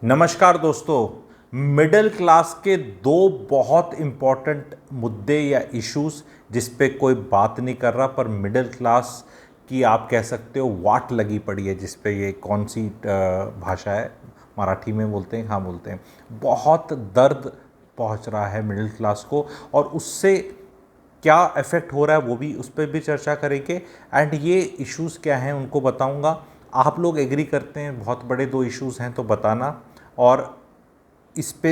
नमस्कार दोस्तों। Middle class के दो बहुत इम्पॉर्टेंट मुद्दे या इश्यूज जिस पे कोई बात नहीं कर रहा, पर मिडिल क्लास की आप कह सकते हो वाट लगी पड़ी है। जिस पे ये कौन सी भाषा है, मराठी में बोलते हैं, हाँ बोलते हैं। बहुत दर्द पहुंच रहा है मिडिल क्लास को, और उससे क्या इफ़ेक्ट हो रहा है वो भी, उस पर भी चर्चा करेंगे। एंड ये इश्यूज़ क्या हैं उनको बताऊंगा। आप लोग एग्री करते हैं बहुत बड़े दो इश्यूज़ हैं तो बताना, और इस पे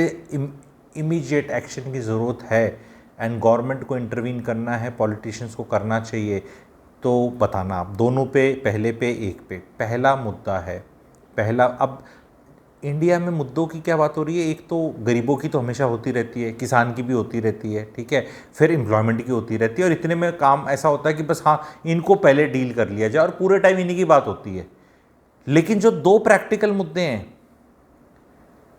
इमीडिएट एक्शन की ज़रूरत है एंड गवर्नमेंट को इंटरवीन करना है, पॉलिटिशियंस को करना चाहिए, तो बताना आप दोनों पे, पहले पे, एक पे। पहला मुद्दा है, पहला, अब इंडिया में मुद्दों की क्या बात हो रही है। एक तो गरीबों की तो हमेशा होती रहती है, किसान की भी होती रहती है, ठीक है, फिर एम्प्लॉयमेंट की होती रहती है, और इतने में काम ऐसा होता है कि बस हाँ इनको पहले डील कर लिया जाए और पूरे टाइम इन्हीं की बात होती है। लेकिन जो दो प्रैक्टिकल मुद्दे हैं,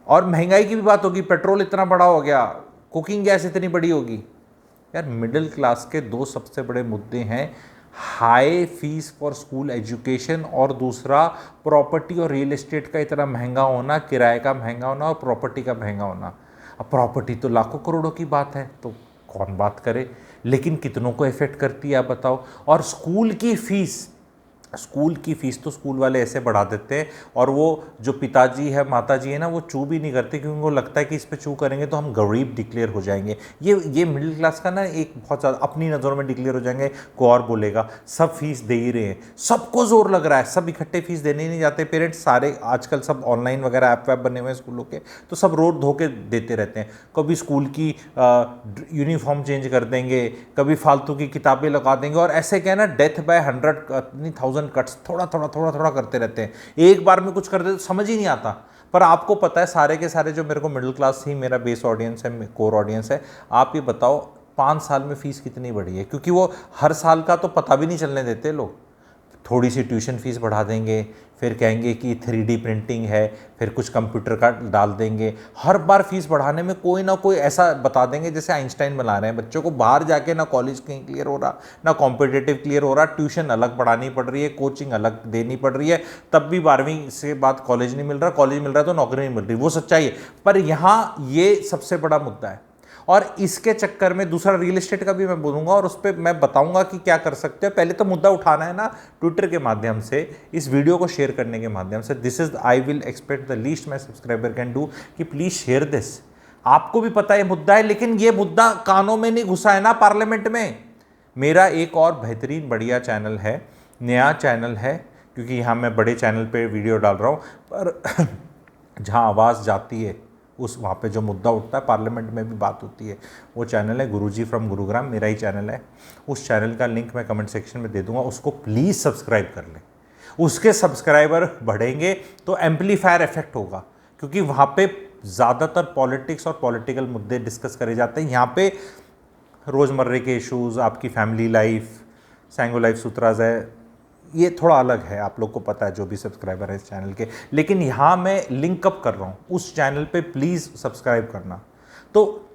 और महंगाई की भी बात होगी, पेट्रोल इतना बड़ा हो गया, कुकिंग गैस इतनी बड़ी होगी। यार मिडिल क्लास के दो सबसे बड़े मुद्दे हैं, high fees for school education, और दूसरा प्रॉपर्टी और रियल एस्टेट का इतना महंगा होना, किराए का महंगा होना और प्रॉपर्टी का महंगा होना। अब प्रॉपर्टी तो लाखों करोड़ों की बात है, तो कौन बात करे, लेकिन कितनों को इफेक्ट करती है आप बताओ। और स्कूल की फ़ीस तो स्कूल वाले ऐसे बढ़ा देते हैं, और वो जो पिताजी है, माताजी है ना, वो चू भी नहीं करते, क्योंकि उनको लगता है कि इस पे चू करेंगे तो हम गरीब डिक्लेयर हो जाएंगे। ये मिडिल क्लास का ना एक बहुत ज़्यादा अपनी नज़रों में डिक्लेयर हो जाएंगे। को और बोलेगा सब फीस दे ही रहे हैं, सबको जोर लग रहा है, सब इकट्ठे फीस देने ही नहीं जाते पेरेंट्स। सारे आजकल सब ऑनलाइन वगैरह ऐप वैप बने हुए हैं स्कूलों के, तो सब रोड धो के देते रहते हैं। कभी स्कूल की यूनिफॉर्म चेंज कर देंगे, कभी फालतू की किताबें लगा देंगे, और ऐसे क्या है ना, डेथ बाय 100,000 कट्स थोड़ा थोड़ा थोड़ा थोड़ा करते रहते हैं। एक बार में कुछ कर देते तो समझ ही नहीं आता। पर आपको पता है, सारे के सारे जो मेरे को मिडिल क्लास ही मेरा बेस ऑडियंस है, कोर ऑडियंस है, आप ये बताओ 5 साल में फीस कितनी बढ़ी है। क्योंकि वो हर साल का तो पता भी नहीं चलने देते लोग। थोड़ी सी ट्यूशन फीस बढ़ा देंगे, फिर कहेंगे कि 3D प्रिंटिंग है, फिर कुछ कंप्यूटर का डाल देंगे। हर बार फीस बढ़ाने में कोई ना कोई ऐसा बता देंगे जैसे आइंस्टाइन बना रहे हैं बच्चों को। बाहर जाके ना कॉलेज कहीं क्लियर हो रहा, ना कॉम्पिटिटिव क्लियर हो रहा, ट्यूशन अलग पढ़ानी पड़ रही है, कोचिंग अलग देनी पड़ रही है, तब भी 12वीं से बाद कॉलेज नहीं मिल रहा, कॉलेज मिल रहा है तो नौकरी नहीं मिल रही। वो सच्चाई है, पर यहाँ ये सबसे बड़ा मुद्दा है। और इसके चक्कर में दूसरा रियल एस्टेट का भी मैं बोलूँगा, और उस पर मैं बताऊँगा कि क्या कर सकते हैं। पहले तो मुद्दा उठाना है ना, ट्विटर के माध्यम से, इस वीडियो को शेयर करने के माध्यम से। This is I will expect the least my subscriber can do, कि प्लीज़ शेयर दिस। आपको भी पता है मुद्दा है, लेकिन ये मुद्दा कानों में नहीं घुसा है ना पार्लियामेंट में। मेरा एक और बेहतरीन बढ़िया चैनल है, नया चैनल है, क्योंकि यहाँ मैं बड़े चैनल पे वीडियो डाल रहा हूँ, पर जहाँ आवाज़ जाती है उस वहाँ पे जो मुद्दा उठता है पार्लियामेंट में भी बात होती है, वो चैनल है गुरुजी फ्रॉम गुरुग्राम, मेरा ही चैनल है। उस चैनल का लिंक मैं कमेंट सेक्शन में दे दूंगा, उसको प्लीज़ सब्सक्राइब कर लें। उसके सब्सक्राइबर बढ़ेंगे तो एम्पलीफायर इफेक्ट होगा, क्योंकि वहाँ पे ज़्यादातर पॉलिटिक्स और पॉलिटिकल मुद्दे डिस्कस करे जाते हैं। यहाँ पे रोज़मर्रे के इशूज़, आपकी फैमिली लाइफ, सैंगो लाइफ सूत्राज है, ये थोड़ा अलग है, आप लोग को पता है जो भी सब्सक्राइबर है इस चैनल के। लेकिन यहाँ मैं लिंक अप कर रहा हूँ उस चैनल पे, प्लीज़ सब्सक्राइब करना। तो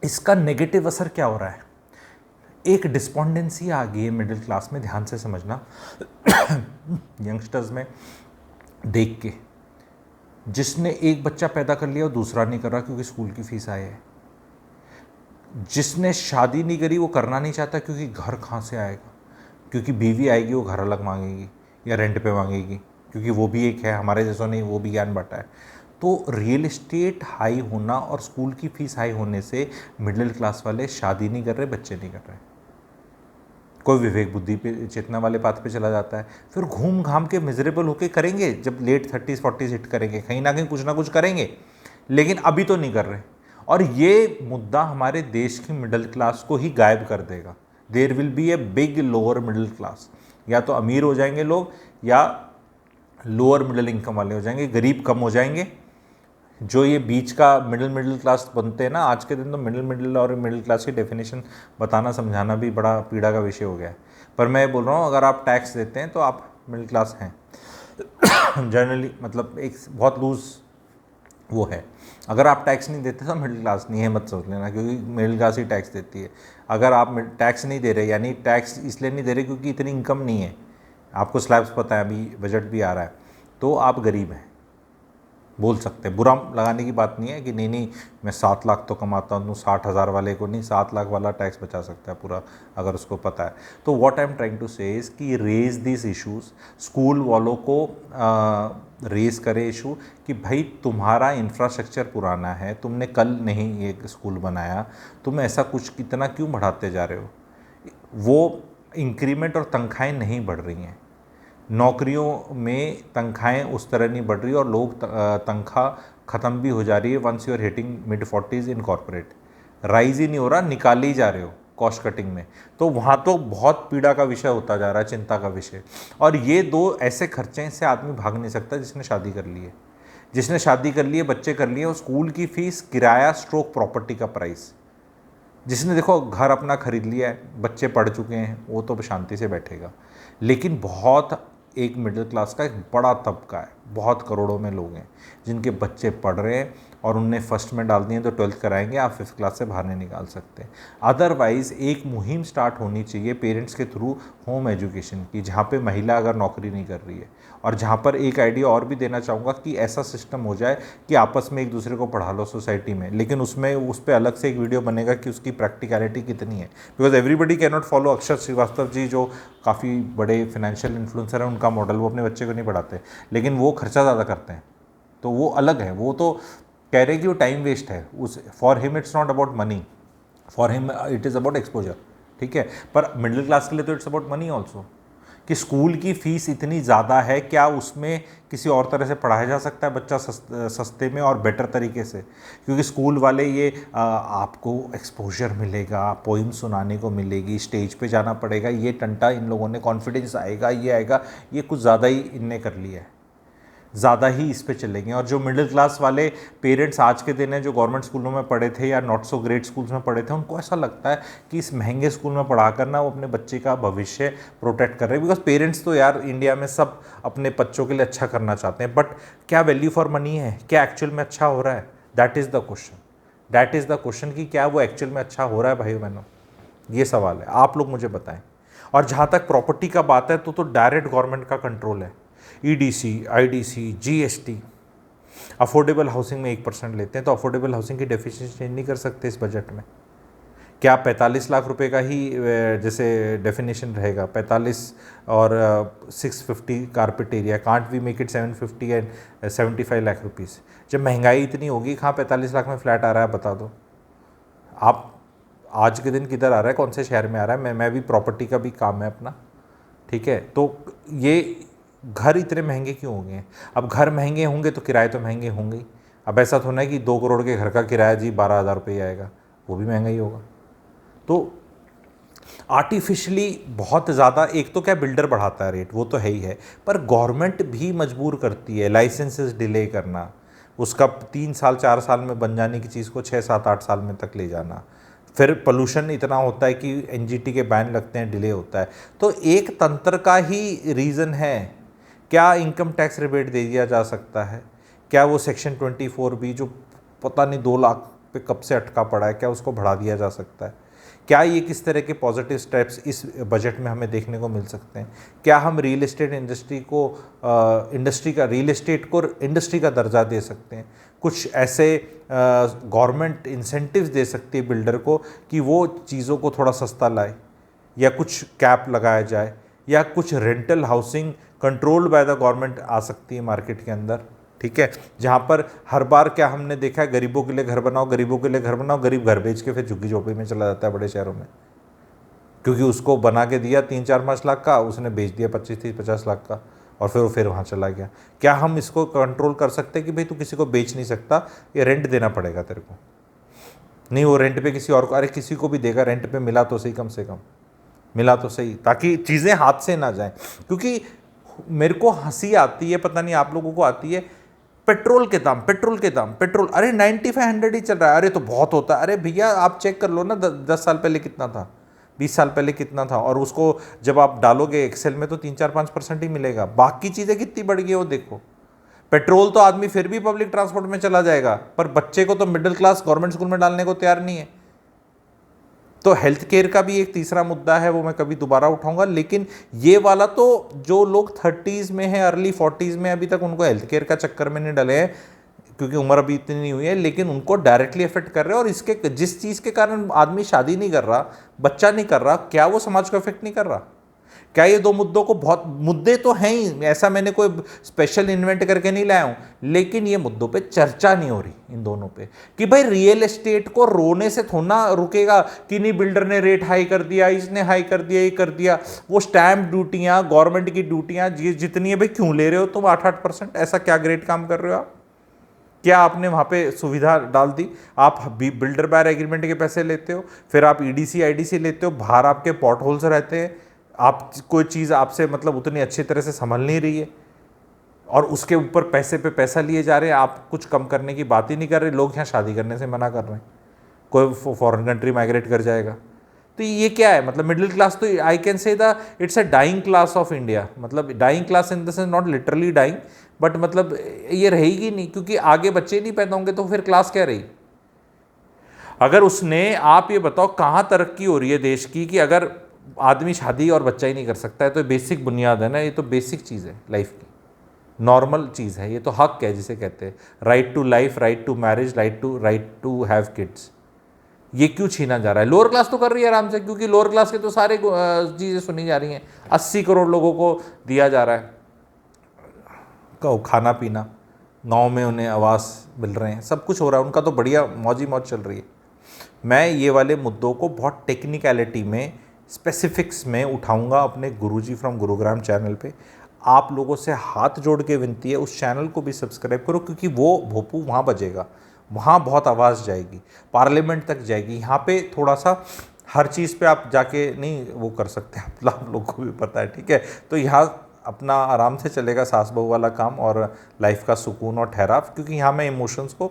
इसका नेगेटिव असर क्या हो रहा है, एक डिस्पोंडेंसी आ गई है मिडिल क्लास में, ध्यान से समझना। यंगस्टर्स में देख के, जिसने एक बच्चा पैदा कर लिया वो दूसरा नहीं कर रहा क्योंकि स्कूल की फीस आए है। जिसने शादी नहीं करी वो करना नहीं चाहता, क्योंकि घर कहाँ से आएगा, क्योंकि बीवी आएगी वो घर अलग मांगेगी या रेंट पे मांगेगी, क्योंकि वो भी एक है, हमारे जैसों नहीं, वो भी ज्ञान बांटा है। तो रियल एस्टेट हाई होना और स्कूल की फीस हाई होने से मिडिल क्लास वाले शादी नहीं कर रहे, बच्चे नहीं कर रहे। कोई विवेक बुद्धि पे, चेतना वाले पाथ पे चला जाता है, फिर घूम घाम के मिजरेबल होके करेंगे, जब लेट 30s 40s हिट करेंगे, कहीं ना कुछ करेंगे, लेकिन अभी तो नहीं कर रहे। और ये मुद्दा हमारे देश की मिडिल क्लास को ही गायब कर देगा। There will be a big lower middle class, या तो अमीर हो जाएंगे लोग या लोअर मिडिल इनकम वाले हो जाएंगे, गरीब कम हो जाएंगे। जो ये बीच का मिडिल क्लास बनते हैं ना, आज के दिन तो मिडिल और मिडिल क्लास की डेफिनेशन बताना समझाना भी बड़ा पीड़ा का विषय हो गया है। पर मैं बोल रहा हूँ, अगर आप टैक्स देते हैं तो आप मिडिल क्लास हैं जनरली, मतलब एक बहुत लूज वो है। अगर आप टैक्स नहीं देते तो मिडिल क्लास नहीं है, मत सोच लेना, क्योंकि मिडिल क्लास ही टैक्स देती है। अगर आप टैक्स नहीं दे रहे, यानी टैक्स इसलिए नहीं दे रहे क्योंकि इतनी इनकम नहीं है, आपको स्लैब्स पता है, अभी बजट भी आ रहा है, तो आप गरीब हैं। बोल सकते हैं, बुरा लगाने की बात नहीं है कि नहीं नहीं मैं 7 लाख तो कमाता हूँ, 60,000 वाले को नहीं, 7 लाख वाला टैक्स बचा सकता है पूरा, अगर उसको पता है। तो what I am trying to say is कि रेज दिस इश्यूज़, स्कूल वालों को रेज करे इशू कि भाई तुम्हारा इंफ्रास्ट्रक्चर पुराना है, तुमने कल नहीं ये स्कूल बनाया, तुम ऐसा कुछ कितना क्यों बढ़ाते जा रहे हो। वो इंक्रीमेंट और तनख्वाहें नहीं बढ़ रही हैं, नौकरियों में तनख्वाहें उस तरह नहीं बढ़ रही और लोग तनख्वाह ख़त्म भी हो जा रही है। वंस यू आर हिटिंग मिड-40s इन कॉर्पोरेट, राइज ही नहीं हो रहा, निकाल ही जा रहे हो कॉस्ट कटिंग में। तो वहाँ तो बहुत पीड़ा का विषय होता जा रहा है, चिंता का विषय। और ये दो ऐसे खर्चे से आदमी भाग नहीं सकता जिसने शादी कर ली है, जिसने शादी कर ली है, बच्चे कर लिए, और स्कूल की फ़ीस, किराया स्ट्रोक प्रॉपर्टी का प्राइस, जिसने देखो घर अपना खरीद लिया है, बच्चे पढ़ चुके हैं, वो तो शांति से बैठेगा। लेकिन बहुत एक मिडिल क्लास का एक बड़ा तबका है, बहुत करोड़ों में लोग हैं जिनके बच्चे पढ़ रहे हैं और उनने फर्स्ट में डाल दिए तो 12th कराएंगे, आप 5th क्लास से बाहर नहीं निकाल सकते। अदरवाइज़ एक मुहिम स्टार्ट होनी चाहिए पेरेंट्स के थ्रू होम एजुकेशन की, जहाँ पे महिला अगर नौकरी नहीं कर रही है, और जहाँ पर एक आइडिया और भी देना चाहूँगा कि ऐसा सिस्टम हो जाए कि आपस में एक दूसरे को पढ़ा लो सोसाइटी में, लेकिन उसमें उस पर अलग से एक वीडियो बनेगा कि उसकी प्रैक्टिकलिटी कितनी है, because everybody can not follow अक्षर श्रीवास्तव जी जो काफ़ी बड़े फाइनेंशियल इन्फ्लुएंसर हैं, उनका मॉडल, वो अपने बच्चे को नहीं पढ़ाते, लेकिन वो खर्चा ज़्यादा करते हैं, तो वो अलग है। वो तो कह रहे कि वो टाइम वेस्ट है, उस for him it's not about money, for him it is about exposure, ठीक है। पर मिडिल क्लास के लिए तो इट्स अबाउट मनी ऑल्सो, कि स्कूल की फ़ीस इतनी ज़्यादा है, क्या उसमें किसी और तरह से पढ़ाया जा सकता है बच्चा सस्ते में और बेटर तरीके से। क्योंकि स्कूल वाले ये आपको एक्सपोजर मिलेगा, पोइम सुनाने को मिलेगी, स्टेज पे जाना पड़ेगा, ये टंटा इन लोगों ने, कॉन्फिडेंस आएगा, ये आएगा, ये कुछ ज़्यादा ही इनने कर लिया है, ज़्यादा ही इस पे चलेंगे। और जो मिडिल क्लास वाले पेरेंट्स आज के दिन हैं, जो गवर्नमेंट स्कूलों में पढ़े थे या नॉट सो ग्रेट स्कूल्स में पढ़े थे, उनको ऐसा लगता है कि इस महंगे स्कूल में पढ़ा कर ना वो अपने बच्चे का भविष्य प्रोटेक्ट कर रहे हैं। बिकॉज पेरेंट्स तो यार इंडिया में सब अपने बच्चों के लिए अच्छा करना चाहते हैं, बट क्या वैल्यू फॉर मनी है, क्या एक्चुअल में अच्छा हो रहा है, that is the question, that is the question कि क्या वो एक्चुअल में अच्छा हो रहा है भाई बहनों, ये सवाल है, आप लोग मुझे बताएं। और जहाँ तक प्रॉपर्टी का बात है तो डायरेक्ट गवर्नमेंट का कंट्रोल है, EDC, IDC, GST. Affordable housing में 1% लेते हैं, तो अफोर्डेबल हाउसिंग की डेफिनेशन चेंज नहीं कर सकते इस बजट में? क्या 45 लाख रुपए का ही जैसे डेफिनेशन रहेगा, 45 और 650 carpet area, can't we make it 750 and 75 lakh rupees? जब महंगाई इतनी होगी, कहाँ 45 लाख में फ्लैट आ रहा है बता दो आप। आज के दिन किधर आ रहा है, कौन से शहर में आ रहा है? मैं भी प्रॉपर्टी का भी काम है अपना, ठीक है। तो ये घर इतने महंगे क्यों हो गए हैं? अब घर महंगे होंगे तो किराए तो महंगे होंगे ही। अब ऐसा थोड़ा है कि 2 करोड़ के घर का किराया जी 12,000 रुपये आएगा, वो भी महंगा ही होगा। तो आर्टिफिशियली बहुत ज़्यादा, एक तो क्या बिल्डर बढ़ाता है रेट, वो तो है ही है, पर गवर्नमेंट भी मजबूर करती है लाइसेंसेस डिले करना, उसका 3 साल 4 साल में बन जाने की चीज़ को 6 7 8 साल में तक ले जाना। फिर पोल्यूशन इतना होता है कि एनजीटी के बैन लगते हैं, डिले होता है। तो एक तंत्र का ही रीज़न है। क्या इनकम टैक्स रिबेट दे दिया जा सकता है? क्या वो सेक्शन 24B जो पता नहीं 2 लाख पे कब से अटका पड़ा है, क्या उसको बढ़ा दिया जा सकता है? क्या ये किस तरह के पॉजिटिव स्टेप्स इस बजट में हमें देखने को मिल सकते हैं? क्या हम रियल एस्टेट इंडस्ट्री को रियल एस्टेट को इंडस्ट्री का दर्जा दे सकते हैं? कुछ ऐसे गवर्नमेंट इंसेंटिव्स दे सकती है बिल्डर को कि वो चीज़ों को थोड़ा सस्ता लाए, या कुछ कैप लगाया जाए, या कुछ rental housing controlled by the government आ सकती है मार्केट के अंदर, ठीक है। जहाँ पर हर बार क्या हमने देखा है, गरीबों के लिए घर बनाओ, गरीबों के लिए घर बनाओ, गरीब घर बेच के फिर झुग्गी झोपड़ी में चला जाता है बड़े शहरों में, क्योंकि उसको बना के दिया 3-4-5 लाख का, उसने बेच दिया 25-30-50 लाख का, और फिर वो फिर वहाँ चला गया। क्या हम इसको कंट्रोल कर सकते हैं कि भाई तू किसी को बेच नहीं सकता, ये रेंट देना पड़ेगा तेरे को? नहीं, वो रेंट पे किसी और को, अरे किसी को भी देगा, रेंट पे मिला तो सही, कम से कम मिला तो सही, ताकि चीज़ें हाथ से ना जाएं। क्योंकि मेरे को हंसी आती है, पता नहीं आप लोगों को आती है, पेट्रोल के दाम, पेट्रोल, अरे 9500 ही चल रहा है, अरे तो बहुत होता है। अरे भैया आप चेक कर लो ना, 10 साल पहले कितना था, 20 साल पहले कितना था, और उसको जब आप डालोगे एक्सेल में तो 3-4-5% ही मिलेगा। बाकी चीज़ें कितनी बढ़ गई वो देखो। पेट्रोल तो आदमी फिर भी पब्लिक ट्रांसपोर्ट में चला जाएगा, पर बच्चे को तो मिडिल क्लास गवर्नमेंट स्कूल में डालने को तैयार नहीं है। तो हेल्थ केयर का भी एक तीसरा मुद्दा है, वो मैं कभी दोबारा उठाऊंगा। लेकिन ये वाला तो जो लोग 30s में है, अर्ली 40s में, अभी तक उनको हेल्थ केयर का चक्कर में नहीं डले हैं, क्योंकि उम्र अभी इतनी नहीं हुई है, लेकिन उनको डायरेक्टली इफेक्ट कर रहे हैं। और इसके जिस चीज़ के कारण आदमी शादी नहीं कर रहा, बच्चा नहीं कर रहा, क्या वो समाज को इफेक्ट नहीं कर रहा? क्या ये दो मुद्दों को, बहुत मुद्दे तो हैं ही, ऐसा मैंने कोई स्पेशल इन्वेंट करके नहीं लाया हूं, लेकिन ये मुद्दों पे चर्चा नहीं हो रही इन दोनों पे। कि भाई रियल एस्टेट को रोने से थोड़ा रुकेगा कि नहीं बिल्डर ने रेट हाई कर दिया, इसने हाई कर दिया, ये कर दिया। वो स्टैंप ड्यूटियां, गवर्नमेंट की ड्यूटियां जितनी है भाई, क्यों ले रहे हो तुम 8-8%? ऐसा क्या ग्रेट काम कर रहे हो आप? क्या आपने वहाँ पे सुविधा डाल दी? आप बिल्डर बायर एग्रीमेंट के पैसे लेते हो, फिर आप ईडीसी आईडीसी लेते हो, बाहर आपके पॉट होल्स रहते हैं, आप कोई चीज़ आपसे मतलब उतनी अच्छी तरह से संभल नहीं रही है, और उसके ऊपर पैसे पे पैसा लिए जा रहे हैं। आप कुछ कम करने की बात ही नहीं कर रहे। लोग यहाँ शादी करने से मना कर रहे हैं, कोई फॉरेन कंट्री माइग्रेट कर जाएगा। तो ये क्या है? मतलब मिडिल क्लास तो I can say the it's a dying class of India. मतलब dying class in the sense not literally dying, but मतलब ये रहेगी नहीं, क्योंकि आगे बच्चे नहीं पैदा होंगे तो फिर क्लास क्या रही? अगर उसने, आप ये बताओ कहाँ तरक्की हो रही है देश की कि अगर आदमी शादी और बच्चा ही नहीं कर सकता है? तो बेसिक बुनियाद है ना, ये तो बेसिक चीज़ है लाइफ की, नॉर्मल चीज़ है, ये तो हक है जिसे कहते हैं right to life, right to marriage, right to have kids. ये क्यों छीना जा रहा है? लोअर क्लास तो कर रही है आराम से, क्योंकि लोअर क्लास के तो सारे चीज़ें सुनी जा रही हैं। 80 करोड़ लोगों को दिया जा रहा है खाना पीना, गाँव में उन्हें आवास मिल रहे हैं, सब कुछ हो रहा है, उनका तो बढ़िया मौज चल रही है। मैं ये वाले मुद्दों को बहुत टेक्निकलिटी में, स्पेसिफिक्स में उठाऊंगा अपने गुरुजी फ्रॉम गुरुग्राम चैनल पे। आप लोगों से हाथ जोड़ के विनती है, उस चैनल को भी सब्सक्राइब करो, क्योंकि वो भोपू वहाँ बजेगा, वहाँ बहुत आवाज़ जाएगी, पार्लियामेंट तक जाएगी। यहाँ पे थोड़ा सा हर चीज़ पे आप जाके नहीं वो कर सकते, आप लोग को भी पता है, ठीक है? तो यहाँ अपना आराम से चलेगा सास बहू वाला काम और लाइफ का सुकून और ठहराव, क्योंकि यहाँ मैं इमोशंस को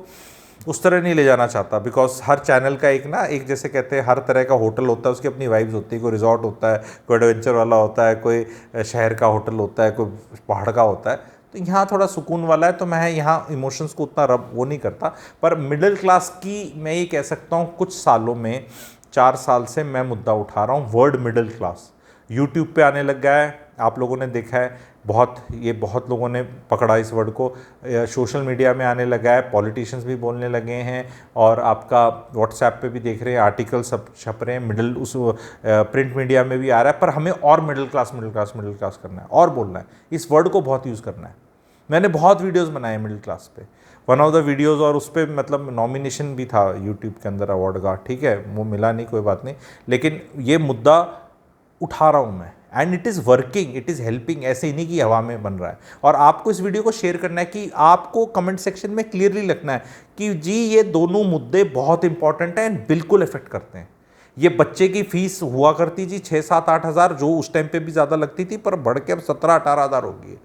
उस तरह नहीं ले जाना चाहता। बिकॉज हर चैनल का एक जैसे कहते हैं हर तरह का होटल होता है, उसकी अपनी वाइब्स होती है। कोई रिजॉर्ट होता है, कोई एडवेंचर वाला होता है, कोई शहर का होटल होता है, कोई पहाड़ का होता है। तो यहाँ थोड़ा सुकून वाला है, तो मैं यहाँ इमोशंस को उतना वो नहीं करता। पर मिडिल क्लास की मैं ये कह सकता हूँ कुछ सालों में, 4 साल से मैं मुद्दा उठा रहा हूँ, वर्ड मिडिल क्लास यूट्यूब पे आने लग गया है। आप लोगों ने देखा है बहुत लोगों ने पकड़ा इस वर्ड को, सोशल मीडिया में आने लगा है, पॉलिटिशियंस भी बोलने लगे हैं, और आपका व्हाट्सएप पे भी देख रहे हैं, आर्टिकल सब छप रहे हैं, प्रिंट मीडिया में भी आ रहा है। पर हमें और मिडिल क्लास करना है, और बोलना है, इस वर्ड को बहुत यूज़ करना है। मैंने बहुत वीडियोज़ बनाए मिडिल क्लास पे, वन ऑफ द वीडियोज़, और उस पर मतलब नॉमिनेशन भी था यूट्यूब के अंदर अवार्ड का, ठीक है, वो मिला नहीं, कोई बात नहीं, लेकिन ये मुद्दा उठा रहा हूँ मैं, and it is working, it is helping. ऐसे ही नहीं कि हवा में बन रहा है। और आपको इस वीडियो को शेयर करना है, कि आपको कमेंट सेक्शन में क्लियरली लिखना है कि जी ये दोनों मुद्दे बहुत इंपॉर्टेंट हैं एंड बिल्कुल इफेक्ट करते हैं। ये बच्चे की फीस हुआ करती जी 6-7-8 हज़ार, जो उस टाइम पे भी ज़्यादा लगती थी, पर बढ़ के अब 17-18 हज़ार हो गई है,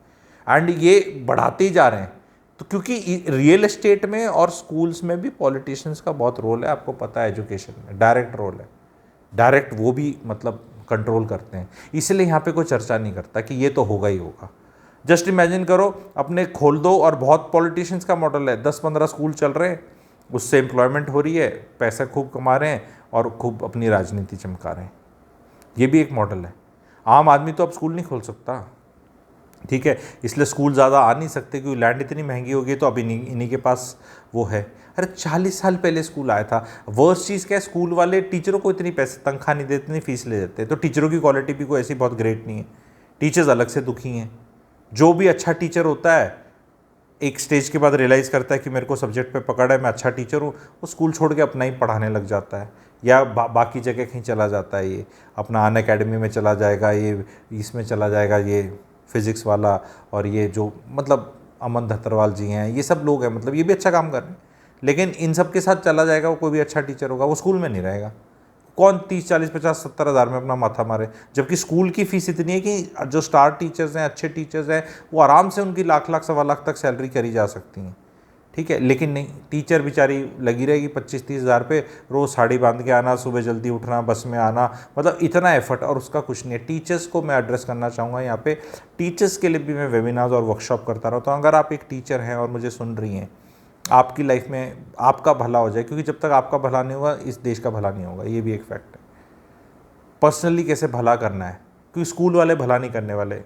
एंड ये बढ़ाते ही जा रहे हैं। तो क्योंकि रियल एस्टेट में और स्कूल्स में भी पॉलिटिशियंस का बहुत रोल है, आपको पता है, एजुकेशन में डायरेक्ट रोल है, डायरेक्ट वो भी मतलब कंट्रोल करते हैं। इसलिए यहाँ पे कोई चर्चा नहीं करता कि ये तो होगा ही होगा। जस्ट इमेजिन करो, अपने खोल दो, और बहुत पॉलिटिशियंस का मॉडल है, 10-15 स्कूल चल रहे हैं, उससे एम्प्लॉयमेंट हो रही है, पैसा खूब कमा रहे हैं और खूब अपनी राजनीति चमका रहे हैं। ये भी एक मॉडल है। आम आदमी तो अब स्कूल नहीं खोल सकता, ठीक है, इसलिए स्कूल ज़्यादा आ नहीं सकते, क्योंकि लैंड इतनी महंगी हो गई, तो अब इन्हीं के पास वो है। अरे 40 साल पहले स्कूल आया था। वर्स्ट चीज़ क्या है, स्कूल वाले टीचरों को इतनी पैसे तनख्वाह नहीं देते, इतनी फीस ले देते हैं, तो टीचरों की क्वालिटी भी कोई ऐसी बहुत ग्रेट नहीं है, टीचर्स अलग से दुखी हैं। जो भी अच्छा टीचर होता है एक स्टेज के बाद रियलाइज़ करता है कि मेरे को सब्जेक्ट पे पकड़ है, मैं अच्छा टीचर हूँ, वो स्कूल छोड़ के अपना ही पढ़ाने लग जाता है, या बाकी जगह कहीं चला जाता है। ये अपना अन अकेडमी में चला जाएगा, ये इसमें चला जाएगा, ये फिज़िक्स वाला, और ये जो मतलब अमन धतरवाल जी हैं, ये सब लोग हैं, मतलब ये भी अच्छा काम कर रहे हैं, लेकिन इन सब के साथ चला जाएगा, वो कोई भी अच्छा टीचर होगा, वो स्कूल में नहीं रहेगा। कौन 30-40-50-70 हज़ार में अपना माथा मारे, जबकि स्कूल की फ़ीस इतनी है कि जो स्टार टीचर्स हैं, अच्छे टीचर्स हैं, वो आराम से उनकी लाख 1.25 लाख तक सैलरी करी जा सकती हैं, ठीक है। लेकिन नहीं, टीचर बेचारी लगी रहेगी 25-30 हज़ार पे, रोज़ साड़ी बांध के आना, सुबह जल्दी उठना, बस में आना, मतलब इतना एफर्ट, और उसका कुछ नहीं है। टीचर्स को मैं एड्रेस करना चाहूँगा यहाँ पे। टीचर्स के लिए भी मैं वेबिनार्स और वर्कशॉप करता रहता हूँ। अगर आप एक टीचर हैं और मुझे सुन रही हैं, आपकी लाइफ में आपका भला हो जाए, क्योंकि जब तक आपका भला नहीं होगा, इस देश का भला नहीं होगा, ये भी एक फैक्ट है। पर्सनली कैसे भला करना है, क्योंकि स्कूल वाले भला नहीं करने वाले,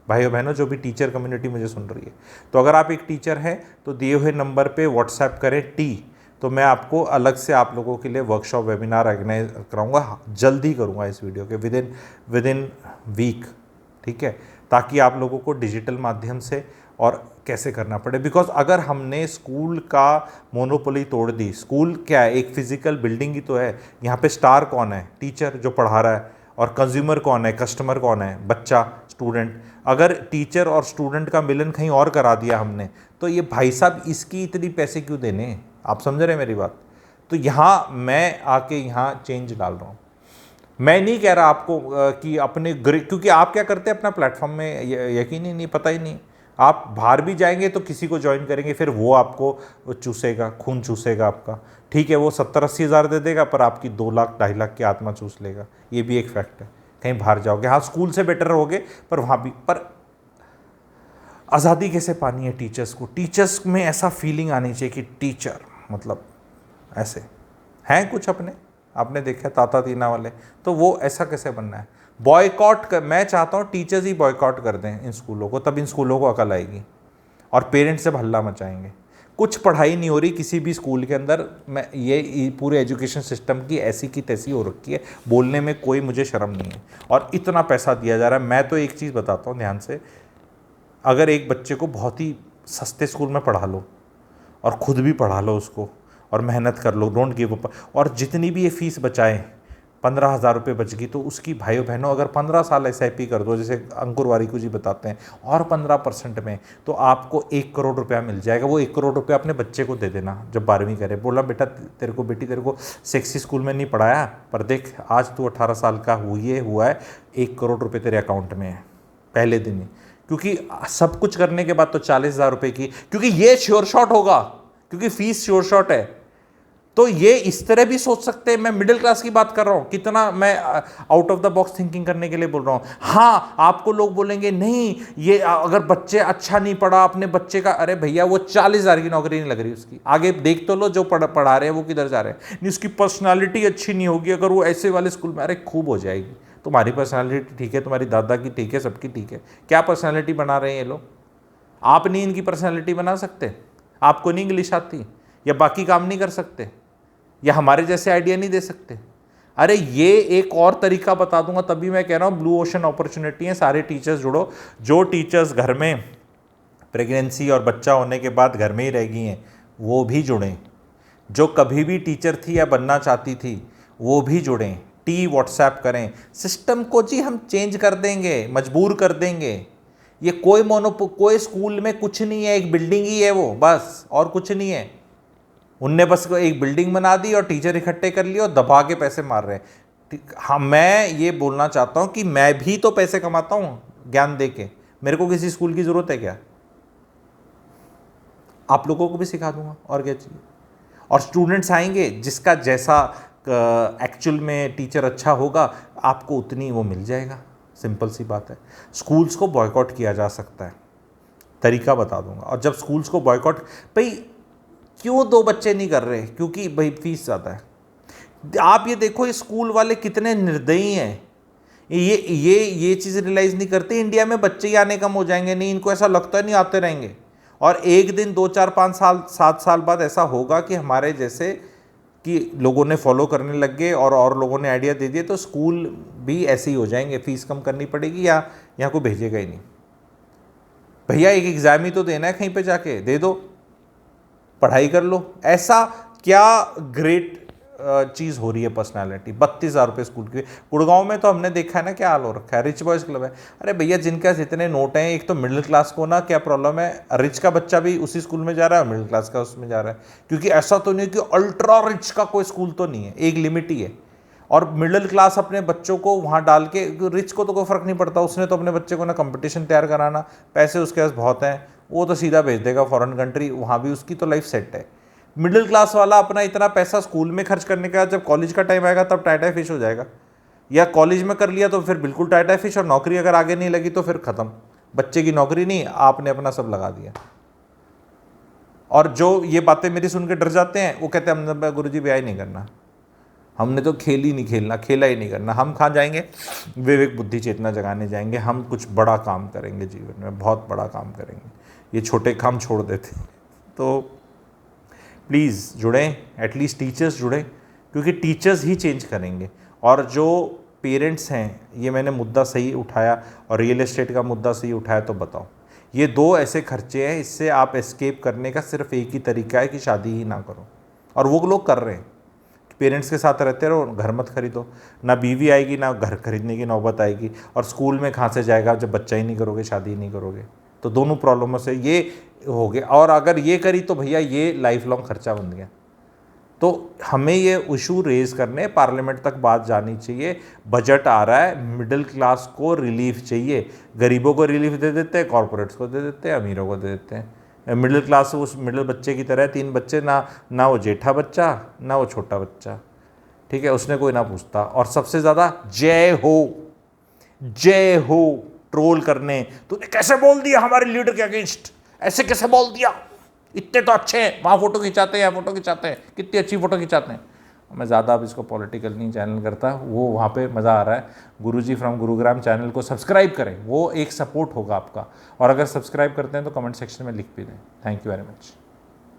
भाइयों बहनों, जो भी टीचर कम्युनिटी मुझे सुन रही है, तो अगर आप एक टीचर हैं तो दिए हुए नंबर पे व्हाट्सएप करें तो मैं आपको अलग से आप लोगों के लिए वर्कशॉप वेबिनार ऑर्गेनाइज कराऊंगा, जल्दी करूंगा इस वीडियो के विद इन वीक, ठीक है, ताकि आप लोगों को डिजिटल माध्यम से और कैसे करना पड़े। बिकॉज अगर हमने स्कूल का मोनोपोली तोड़ दी, स्कूल क्या है, एक फिजिकल बिल्डिंग ही तो है, यहाँ पे स्टार कौन है, टीचर जो पढ़ा रहा है, और कंज्यूमर कौन है, कस्टमर कौन है, बच्चा, स्टूडेंट। अगर टीचर और स्टूडेंट का मिलन कहीं और करा दिया हमने, तो ये भाई साहब इसकी इतनी पैसे क्यों देने, आप समझ रहे हैं मेरी बात। तो यहाँ मैं आके यहाँ चेंज डाल रहा हूँ। मैं नहीं कह रहा आपको कि अपने क्योंकि आप क्या करते हैं अपना प्लेटफॉर्म में यकीन ही नहीं, पता ही नहीं। आप बाहर भी जाएंगे तो किसी को ज्वाइन करेंगे, फिर वो आपको चूसेगा, खून चूसेगा आपका, ठीक है, वो 70-80 हज़ार दे देगा पर आपकी 2 लाख 2.5 लाख की आत्मा चूस लेगा। ये भी एक फैक्ट है। कहीं बाहर जाओगे, हाँ स्कूल से बेटर रहोगे, पर वहाँ भी पर आज़ादी कैसे पानी है टीचर्स को। टीचर्स में ऐसा फीलिंग आनी चाहिए कि टीचर मतलब ऐसे हैं कुछ अपने, आपने देखा ताता तीना वाले, तो वो ऐसा कैसे बनना है। बॉयकॉट कर, मैं चाहता हूँ टीचर्स ही बॉयकॉट कर दें इन स्कूलों को, तब इन स्कूलों को अकल आएगी और पेरेंट्स जब हल्ला मचाएंगे। कुछ पढ़ाई नहीं हो रही किसी भी स्कूल के अंदर। मैं ये पूरे एजुकेशन सिस्टम की ऐसी की तैसी हो रखी है, बोलने में कोई मुझे शर्म नहीं है, और इतना पैसा दिया जा रहा है। मैं तो एक चीज़ बताता हूँ ध्यान से, अगर एक बच्चे को बहुत ही सस्ते स्कूल में पढ़ा लो और ख़ुद भी पढ़ा लो उसको और मेहनत कर लो, डोंट गिव अप, और जितनी भी ये फ़ीस बचाएं, 15,000 रुपये बच गई तो उसकी भाइयों बहनों अगर 15 साल SIP कर दो, जैसे अंकुर वारिकू जी बताते हैं, और 15% में, तो आपको 1 करोड़ रुपया मिल जाएगा। वो 1 करोड़ रुपया अपने बच्चे को दे देना जब 12वीं करे। बोला बेटा तेरे को सेक्सी स्कूल में नहीं पढ़ाया, पर देख आज तू 18 साल का हुआ है, 1 करोड़ रुपये तेरे अकाउंट में है पहले दिन ही। क्योंकि सब कुछ करने के बाद तो 40,000 रुपये की, क्योंकि ये श्योर शॉट होगा, क्योंकि फीस श्योर शॉट है। तो ये इस तरह भी सोच सकते हैं। मैं मिडिल क्लास की बात कर रहा हूं, कितना मैं out of the box thinking करने के लिए बोल रहा हूं। हाँ आपको लोग बोलेंगे नहीं, ये अगर बच्चे अच्छा नहीं पढ़ा अपने बच्चे का, अरे भैया वो 40,000 की नौकरी नहीं लग रही उसकी, आगे देख तो लो जो पढ़ा रहे हैं वो किधर जा रहे हैं। नहीं उसकी पर्सनालिटी अच्छी नहीं होगी, अगर वो ऐसे वाले स्कूल में, अरे खूब हो जाएगी। तुम्हारी पर्सनालिटी ठीक है, तुम्हारी दादा की ठीक है, सबकी ठीक है, क्या पर्सनालिटी बना रहे हैं ये लोग। आप नहीं इनकी पर्सनालिटी बना सकते, आपको नहीं इंग्लिश आती, या बाकी काम नहीं कर सकते, या हमारे जैसे आइडिया नहीं दे सकते। अरे ये एक और तरीका बता दूंगा, तभी मैं कह रहा हूँ ब्लू ओशन अपॉर्चुनिटी है। सारे टीचर्स जुड़ो, जो टीचर्स घर में प्रेगनेंसी और बच्चा होने के बाद घर में ही रह गई हैं वो भी जुड़ें, जो कभी भी टीचर थी या बनना चाहती थी वो भी जुड़ें, व्हाट्सएप करें। सिस्टम को जी हम चेंज कर देंगे, मजबूर कर देंगे। ये कोई स्कूल में कुछ नहीं है, एक बिल्डिंग ही है वो, बस, और कुछ नहीं है। उनने बस एक बिल्डिंग बना दी और टीचर इकट्ठे कर लिए और दबा के पैसे मार रहे हैं। हाँ मैं ये बोलना चाहता हूँ कि मैं भी तो पैसे कमाता हूँ ज्ञान दे के, मेरे को किसी स्कूल की ज़रूरत है क्या। आप लोगों को भी सिखा दूंगा, और क्या चाहिए। और स्टूडेंट्स आएंगे, जिसका जैसा एक्चुअल में टीचर अच्छा होगा आपको उतनी वो मिल जाएगा। सिंपल सी बात है। स्कूल्स को बॉयकॉट किया जा सकता है, तरीका बता दूंगा। और जब स्कूल्स को बॉयकॉट, भाई क्यों 2 बच्चे नहीं कर रहे, क्योंकि भाई फीस ज़्यादा है। आप ये देखो ये स्कूल वाले कितने निर्दयी हैं, ये चीज़ रियलाइज़ नहीं करते। इंडिया में बच्चे ही आने कम हो जाएंगे, नहीं इनको ऐसा लगता है नहीं आते रहेंगे, और एक दिन 2 4 5 साल 7 साल बाद ऐसा होगा कि हमारे जैसे कि लोगों ने फॉलो करने लग गए और लोगों ने आइडिया दे दिए, तो स्कूल भी ऐसे ही हो जाएंगे, फीस कम करनी पड़ेगी या यहाँ को भेजेगा ही नहीं। भैया एक एग्ज़ाम ही तो देना है, कहीं पे जाके दे दो, पढ़ाई कर लो। ऐसा क्या ग्रेट चीज़ हो रही है पर्सनालिटी। 32,000 रुपये स्कूल की। गुड़गांव में तो हमने देखा है ना क्या हाल हो रखा है, रिच बॉयज़ क्लब है। अरे भैया जिनका जितने नोट हैं, एक तो मिडिल क्लास को ना क्या प्रॉब्लम है, रिच का बच्चा भी उसी स्कूल में जा रहा है, मिडिल क्लास का उसमें जा रहा है, क्योंकि ऐसा तो नहीं कि अल्ट्रा रिच का कोई स्कूल तो नहीं है, एक लिमिट ही है। और मिडिल क्लास अपने बच्चों को वहाँ डाल के, रिच को तो कोई फ़र्क नहीं पड़ता, उसने तो अपने बच्चे को ना कंपटीशन तैयार कराना, पैसे उसके पास बहुत हैं, वो तो सीधा भेज देगा फॉरेन कंट्री, वहाँ भी उसकी तो लाइफ सेट है। मिडिल क्लास वाला अपना इतना पैसा स्कूल में खर्च करने का, जब कॉलेज का टाइम आएगा तब टाइटा फिश हो जाएगा, या कॉलेज में कर लिया तो फिर बिल्कुल टाइटा फिश, और नौकरी अगर आगे नहीं लगी तो फिर ख़त्म, बच्चे की नौकरी नहीं, आपने अपना सब लगा दिया। और जो ये बातें मेरी सुन के डर जाते हैं वो कहते हैं गुरुजी ब्याह नहीं करना। हमने तो खेल ही नहीं खेलना, खेला ही नहीं करना। हम कहाँ जाएंगे? विवेक बुद्धि चेतना जगाने जाएंगे। हम कुछ बड़ा काम करेंगे जीवन में, बहुत बड़ा काम करेंगे। ये छोटे काम छोड़ देते। तो प्लीज़ जुड़ें, एटलीस्ट टीचर्स जुड़ें, क्योंकि टीचर्स ही चेंज करेंगे। और जो पेरेंट्स हैं, ये मैंने मुद्दा सही उठाया और रियल एस्टेट का मुद्दा सही उठाया, तो बताओ, ये 2 ऐसे खर्चे हैं, इससे आप एस्केप करने का सिर्फ एक ही तरीका है कि शादी ही ना करो। और वो लोग कर रहे हैं, पेरेंट्स के साथ रहते रहो, घर मत खरीदो, ना बीवी आएगी, ना घर खरीदने की नौबत आएगी। और स्कूल में कहाँ से जाएगा जब बच्चा ही नहीं करोगे, शादी ही नहीं करोगे? तो दोनों प्रॉब्लमों से ये हो गया। और अगर ये करी तो भैया ये लाइफ लॉन्ग खर्चा बन गया। तो हमें ये इशू रेज करने, पार्लियामेंट तक बात जानी चाहिए। बजट आ रहा है, मिडिल क्लास को रिलीफ चाहिए। गरीबों को रिलीफ दे देते हैं, कॉर्पोरेट्स को दे देते हैं, अमीरों को दे देते हैं। मिडिल क्लास उस मिडिल बच्चे की तरह 3 बच्चे, ना वो जेठा बच्चा, ना वो छोटा बच्चा, ठीक है, उसने कोई ना पूछता। और सबसे ज़्यादा जय हो ट्रोल करने, तूने कैसे बोल दिया हमारे लीडर के अगेंस्ट, ऐसे कैसे बोल दिया, इतने तो अच्छे हैं, वहाँ फ़ोटो खिंचाते हैं, फ़ोटो खिंचाते हैं, कितनी अच्छी फ़ोटो खिंचाते हैं। मैं ज़्यादा अब इसको पॉलिटिकल नहीं चैनल करता, वो वहाँ पे मज़ा आ रहा है। गुरुजी फ्रॉम गुरुग्राम चैनल को सब्सक्राइब करें, वो एक सपोर्ट होगा आपका। और अगर सब्सक्राइब करते हैं तो कमेंट सेक्शन में लिख भी दें। Thank you very much.